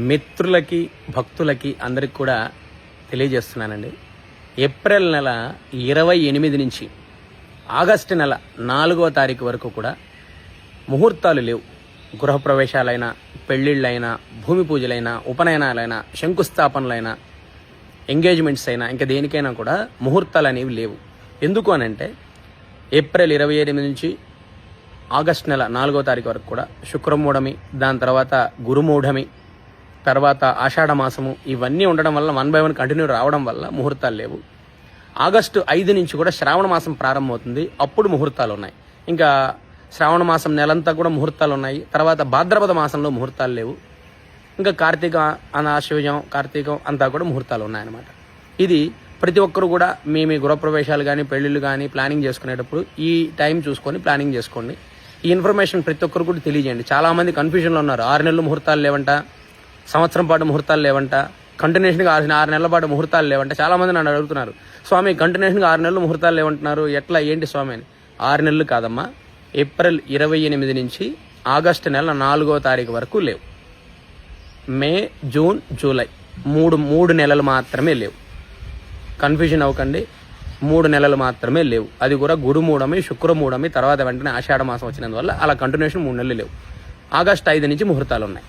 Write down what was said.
మిత్రులకి భక్తులకి అందరికి కూడా తెలియజేస్తున్నానండి. ఏప్రిల్ నెల 28 నుంచి ఆగస్టు నెల 4వ తారీఖు వరకు కూడా ముహూర్తాలు లేవు. గృహప్రవేశాలైనా, పెళ్ళిళ్ళైనా, భూమి పూజలైనా, ఉపనయనాలైనా, శంకుస్థాపనలైనా, ఎంగేజ్మెంట్స్ అయినా, ఇంకా దేనికైనా కూడా ముహూర్తాలు అనేవి లేవు. ఎందుకు అనంటే ఏప్రిల్ 28 నుంచి ఆగస్టు నెల 4వ తారీఖు వరకు కూడా శుక్రమూఢమి, దాని తర్వాత గురుమూఢమి, తర్వాత ఆషాఢ మాసము, ఇవన్నీ ఉండడం వల్ల 1 by 1 కంటిన్యూ రావడం వల్ల ముహూర్తాలు లేవు. ఆగస్టు 5 నుంచి కూడా శ్రావణ మాసం ప్రారంభమవుతుంది. అప్పుడు ముహూర్తాలు ఉన్నాయి. ఇంకా శ్రావణ మాసం నెలంతా కూడా ముహూర్తాలు ఉన్నాయి. తర్వాత భాద్రపద మాసంలో ముహూర్తాలు లేవు. ఇంకా కార్తీక అనాశ్వజం, కార్తీకం అంతా కూడా ముహూర్తాలు ఉన్నాయన్నమాట. ఇది ప్రతి ఒక్కరు కూడా మీ గృహప్రవేశాలు కానీ, పెళ్ళిళ్ళు కానీ ప్లానింగ్ చేసుకునేటప్పుడు ఈ టైం చూసుకొని ప్లానింగ్ చేసుకోండి. ఈ ఇన్ఫర్మేషన్ ప్రతి ఒక్కరు కూడా తెలియజేయండి. చాలామంది కన్ఫ్యూజన్లో ఉన్నారు. 6 నెలలు ముహూర్తాలు లేవంట, సంవత్సరం పాటు ముహూర్తాలు లేవంట, కంటిన్యూషన్గా 6 నెలల పాటు ముహూర్తాలు లేవంట. చాలామంది నన్ను అడుగుతున్నారు, స్వామి కంటిన్యూషన్గా 6 నెలలు ముహూర్తాలు లేవంటున్నారు, ఎట్లా ఏంటి స్వామి అని. 6 నెలలు కాదమ్మా, ఏప్రిల్ 28 నుంచి ఆగస్టు నెల 4వ తారీఖు వరకు లేవు. మే, జూన్, జూలై మూడు నెలలు మాత్రమే లేవు. కన్ఫ్యూజన్ అవ్వకండి, 3 నెలలు మాత్రమే లేవు. అది కూడా గురుమూఢమి, శుక్రమూఢమి, తర్వాత వెంటనే ఆషాఢ మాసం వచ్చినందువల్ల అలా కంటిన్యూషన్ 3 నెలలు లేవు. ఆగస్టు 5 నుంచి ముహూర్తాలు ఉన్నాయి.